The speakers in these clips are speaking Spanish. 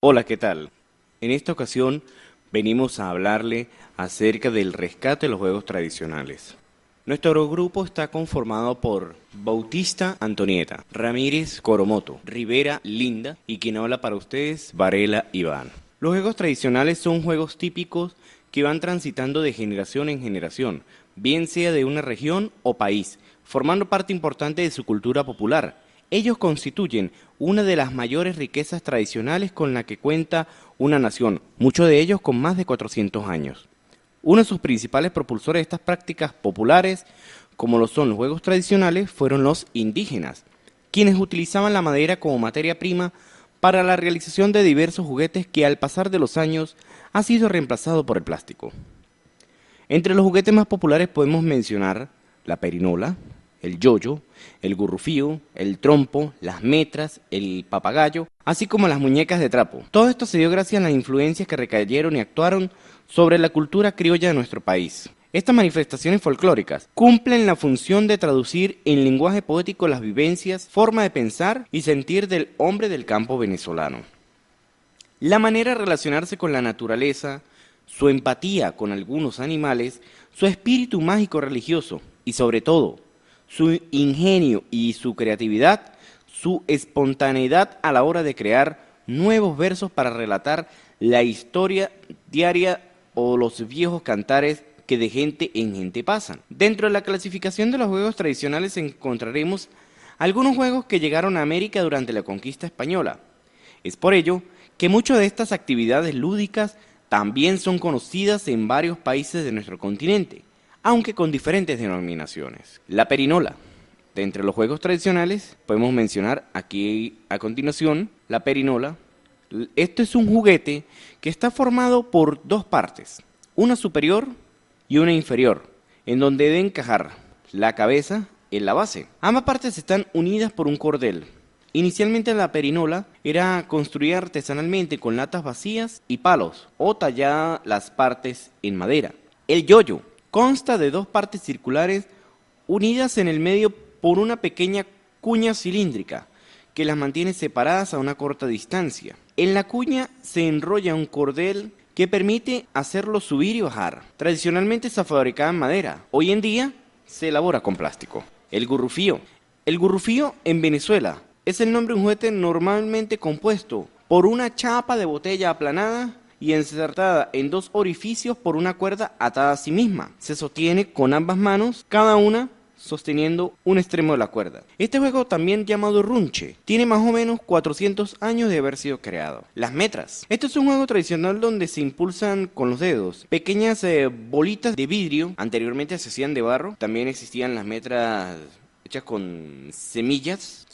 Hola, ¿qué tal? En esta ocasión venimos a hablarle acerca del rescate de los juegos tradicionales. Nuestro grupo está conformado por Bautista Antonieta, Ramírez Coromoto, Rivera Linda y quien habla para ustedes, Varela Iván. Los juegos tradicionales son juegos típicos que van transitando de generación en generación, bien sea de una región o país, formando parte importante de su cultura popular. Ellos constituyen una de las mayores riquezas tradicionales con la que cuenta una nación, muchos de ellos con más de 400 años. Uno de sus principales propulsores de estas prácticas populares, como lo son los juegos tradicionales, fueron los indígenas, quienes utilizaban la madera como materia prima para la realización de diversos juguetes que al pasar de los años ha sido reemplazado por el plástico. Entre los juguetes más populares podemos mencionar la perinola, el yoyo, el gurrufío, el trompo, las metras, el papagayo, así como las muñecas de trapo. Todo esto se dio gracias a las influencias que recayeron y actuaron sobre la cultura criolla de nuestro país. Estas manifestaciones folclóricas cumplen la función de traducir en lenguaje poético las vivencias, forma de pensar y sentir del hombre del campo venezolano. La manera de relacionarse con la naturaleza, su empatía con algunos animales, su espíritu mágico religioso y sobre todo su ingenio y su creatividad, su espontaneidad a la hora de crear nuevos versos para relatar la historia diaria o los viejos cantares que de gente en gente pasan. Dentro de la clasificación de los juegos tradicionales encontraremos algunos juegos que llegaron a América durante la conquista española. Es por ello que muchas de estas actividades lúdicas también son conocidas en varios países de nuestro continente, aunque con diferentes denominaciones. La perinola. De entre los juegos tradicionales podemos mencionar aquí a continuación la perinola. Esto es un juguete que está formado por dos partes, una superior y una inferior, en donde debe encajar la cabeza en la base. Ambas partes están unidas por un cordel. Inicialmente la perinola era construida artesanalmente con latas vacías y palos o tallada las partes en madera. El yoyo consta de dos partes circulares unidas en el medio por una pequeña cuña cilíndrica que las mantiene separadas a una corta distancia. En la cuña se enrolla un cordel que permite hacerlo subir y bajar. Tradicionalmente se fabricaba en madera, hoy en día se elabora con plástico. El gurrufío. El gurrufío en Venezuela es el nombre de un juguete normalmente compuesto por una chapa de botella aplanada y insertada en dos orificios por una cuerda atada a sí misma. Se sostiene con ambas manos, cada una sosteniendo un extremo de la cuerda. Este juego, también llamado runche, tiene más o menos 400 años de haber sido creado. Las metras. Este es un juego tradicional donde se impulsan con los dedos pequeñas bolitas de vidrio. Anteriormente se hacían de barro. También existían las metras hechas con semillas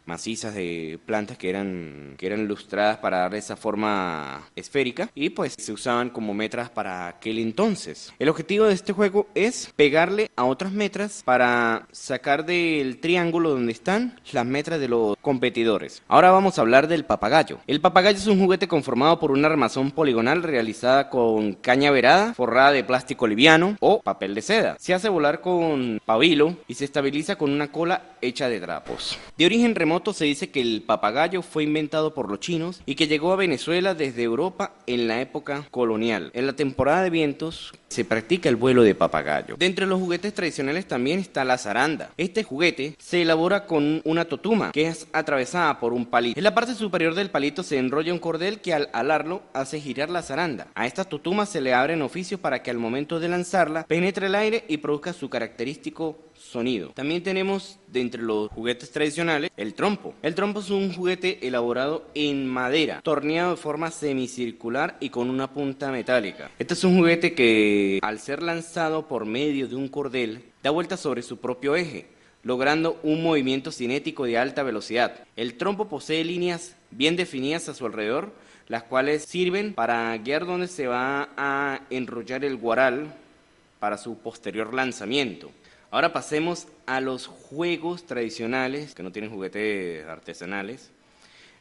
macizas de plantas que eran lustradas para darle esa forma esférica y pues se usaban como metras para aquel entonces. El objetivo de este juego es pegarle a otras metras para sacar del triángulo donde están las metras de los competidores. Ahora vamos a hablar del papagayo. El papagayo es un juguete conformado por una armazón poligonal realizada con caña verada, forrada de plástico liviano o papel de seda. Se hace volar con pabilo y se estabiliza con una cola hecha de trapos. De origen remoto se dice que el papagayo fue inventado por los chinos y que llegó a Venezuela desde Europa en la época colonial. En la temporada de vientos se practica el vuelo de papagayo. Dentro de los juguetes tradicionales también está la zaranda. Este juguete se elabora con una totuma que es atravesada por un palito. En la parte superior del palito se enrolla un cordel que al alarlo hace girar la zaranda. A esta totuma se le abren oficios para que al momento de lanzarla penetre el aire y produzca su característico sonido. También tenemos de entre los juguetes tradicionales el trompo. El trompo es un juguete elaborado en madera, torneado de forma semicircular y con una punta metálica. Este es un juguete que al ser lanzado por medio de un cordel da vuelta sobre su propio eje, logrando un movimiento cinético de alta velocidad. El trompo posee líneas bien definidas a su alrededor, las cuales sirven para guiar dónde se va a enrollar el guaral para su posterior lanzamiento. Ahora pasemos a los juegos tradicionales que no tienen juguetes artesanales.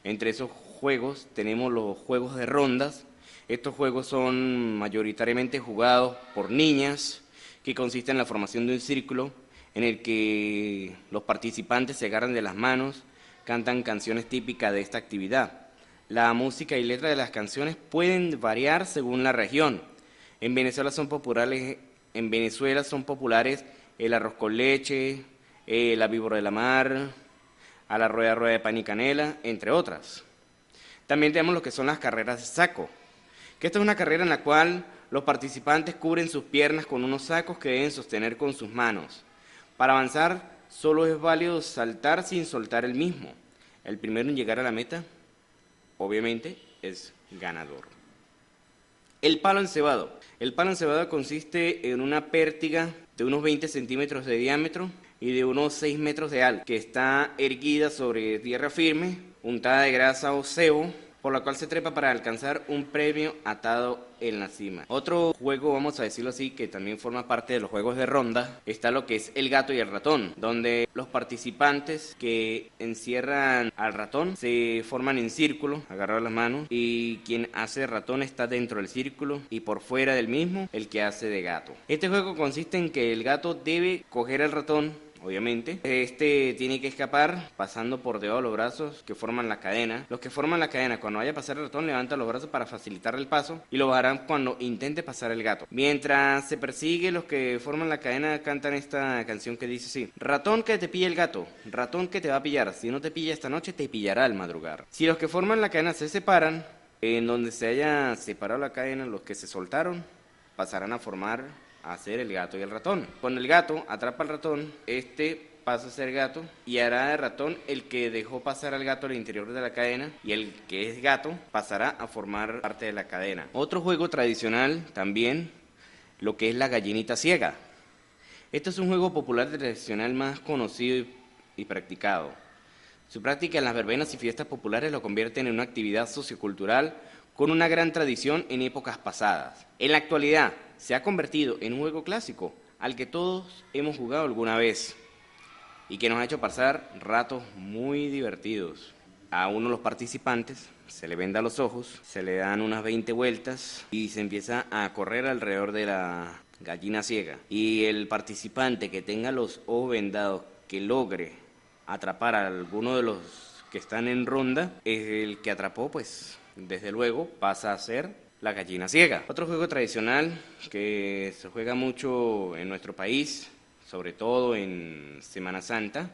Entre esos juegos tenemos los juegos de rondas. Estos juegos son mayoritariamente jugados por niñas, que consiste en la formación de un círculo en el que los participantes se agarran de las manos, cantan canciones típicas de esta actividad. La música y letra de las canciones pueden variar según la región. En Venezuela son populares el arroz con leche, la víbora de la mar, a la rueda rueda de pan y canela, entre otras. También tenemos lo que son las carreras de saco, que esta es una carrera en la cual los participantes cubren sus piernas con unos sacos que deben sostener con sus manos. Para avanzar, solo es válido saltar sin soltar el mismo. El primero en llegar a la meta, obviamente, es ganador. El palo encebado. El palo encebado consiste en una pértiga de unos 20 centímetros de diámetro y de unos 6 metros de alto, que está erguida sobre tierra firme, untada de grasa o sebo, por la cual se trepa para alcanzar un premio atado en la cima. Otro juego, vamos a decirlo así, que también forma parte de los juegos de ronda, está lo que es el gato y el ratón, donde los participantes que encierran al ratón se forman en círculo, agarrados las manos, y quien hace ratón está dentro del círculo y por fuera del mismo el que hace de gato. Este juego consiste en que el gato debe coger al ratón. Obviamente, este tiene que escapar pasando por debajo de los brazos que forman la cadena. Los que forman la cadena, cuando vaya a pasar el ratón, levantan los brazos para facilitar el paso y lo bajarán cuando intente pasar el gato. Mientras se persigue, los que forman la cadena cantan esta canción que dice así: ratón que te pilla el gato, ratón que te va a pillar, si no te pilla esta noche te pillará al madrugar. Si los que forman la cadena se separan, en donde se haya separado la cadena, los que se soltaron pasarán a formar a ser el gato y el ratón. Cuando el gato atrapa al ratón, este pasa a ser gato y hará de ratón el que dejó pasar al gato al interior de la cadena, y el que es gato pasará a formar parte de la cadena. Otro juego tradicional también, lo que es la gallinita ciega. Este es un juego popular tradicional más conocido y practicado. Su práctica en las verbenas y fiestas populares lo convierten en una actividad sociocultural con una gran tradición en épocas pasadas. En la actualidad se ha convertido en un juego clásico al que todos hemos jugado alguna vez y que nos ha hecho pasar ratos muy divertidos. A uno de los participantes se le venda los ojos, se le dan unas 20 vueltas y se empieza a correr alrededor de la gallina ciega. Y el participante que tenga los ojos vendados, que logre atrapar a alguno de los que están en ronda, es el que atrapó, pues desde luego pasa a ser la gallina ciega. Otro juego tradicional que se juega mucho en nuestro país, sobre todo en Semana Santa,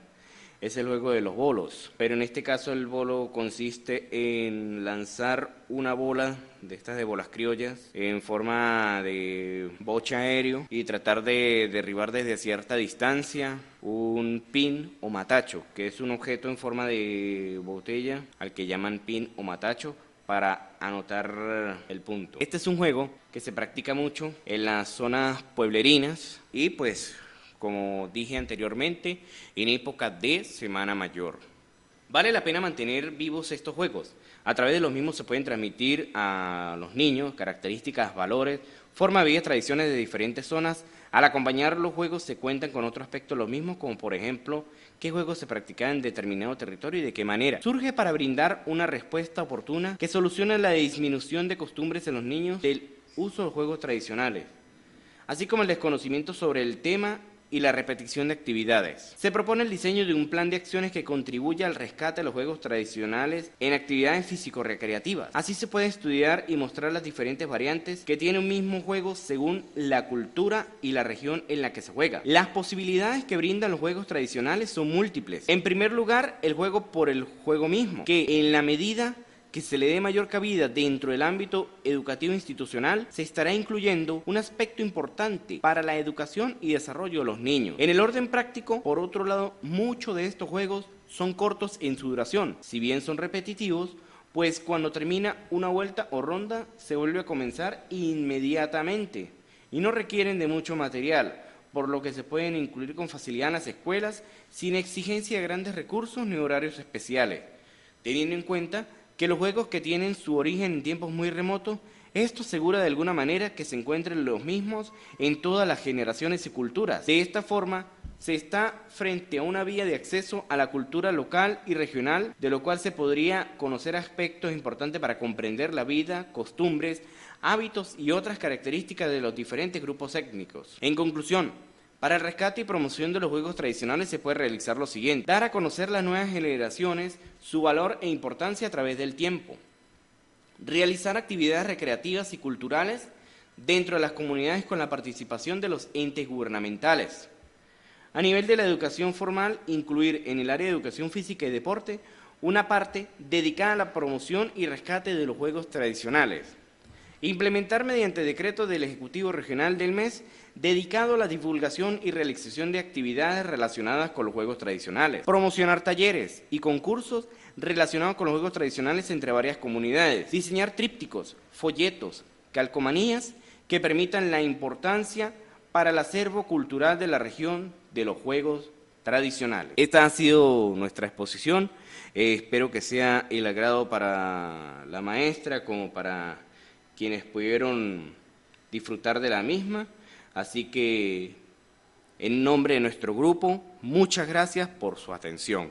es el juego de los bolos. Pero en este caso el bolo consiste en lanzar una bola de estas de bolas criollas en forma de boche aéreo y tratar de derribar desde cierta distancia un pin o matacho, que es un objeto en forma de botella al que llaman pin o matacho, para anotar el punto. Este es un juego que se practica mucho en las zonas pueblerinas y, pues, como dije anteriormente, en época de Semana Mayor. Vale la pena mantener vivos estos juegos. A través de los mismos se pueden transmitir a los niños características, valores, forma de vida, tradiciones de diferentes zonas. Al acompañar los juegos se cuentan con otro aspecto de los mismos, como por ejemplo, qué juegos se practican en determinado territorio y de qué manera. Surge para brindar una respuesta oportuna que solucione la disminución de costumbres en los niños del uso de juegos tradicionales, así como el desconocimiento sobre el tema y la repetición de actividades. Se propone el diseño de un plan de acciones que contribuya al rescate de los juegos tradicionales en actividades físico-recreativas. Así se puede estudiar y mostrar las diferentes variantes que tiene un mismo juego según la cultura y la región en la que se juega. Las posibilidades que brindan los juegos tradicionales son múltiples. En primer lugar, el juego por el juego mismo, que en la medida que se le dé mayor cabida dentro del ámbito educativo institucional, se estará incluyendo un aspecto importante para la educación y desarrollo de los niños. En el orden práctico, por otro lado, muchos de estos juegos son cortos en su duración, si bien son repetitivos, pues cuando termina una vuelta o ronda se vuelve a comenzar inmediatamente y no requieren de mucho material, por lo que se pueden incluir con facilidad en las escuelas sin exigencia de grandes recursos ni horarios especiales, teniendo en cuenta que los juegos que tienen su origen en tiempos muy remotos, esto asegura de alguna manera que se encuentren los mismos en todas las generaciones y culturas. De esta forma, se está frente a una vía de acceso a la cultura local y regional, de lo cual se podría conocer aspectos importantes para comprender la vida, costumbres, hábitos y otras características de los diferentes grupos étnicos. En conclusión, para el rescate y promoción de los juegos tradicionales se puede realizar lo siguiente: dar a conocer las nuevas generaciones su valor e importancia a través del tiempo, realizar actividades recreativas y culturales dentro de las comunidades con la participación de los entes gubernamentales. A nivel de la educación formal, incluir en el área de educación física y deporte una parte dedicada a la promoción y rescate de los juegos tradicionales. Implementar mediante decreto del Ejecutivo Regional del mes dedicado a la divulgación y realización de actividades relacionadas con los juegos tradicionales. Promocionar talleres y concursos relacionados con los juegos tradicionales entre varias comunidades. Diseñar trípticos, folletos, calcomanías que permitan la importancia para el acervo cultural de la región de los juegos tradicionales. Esta ha sido nuestra exposición. Espero que sea el agrado para la maestra como para quienes pudieron disfrutar de la misma. Así que, en nombre de nuestro grupo, muchas gracias por su atención.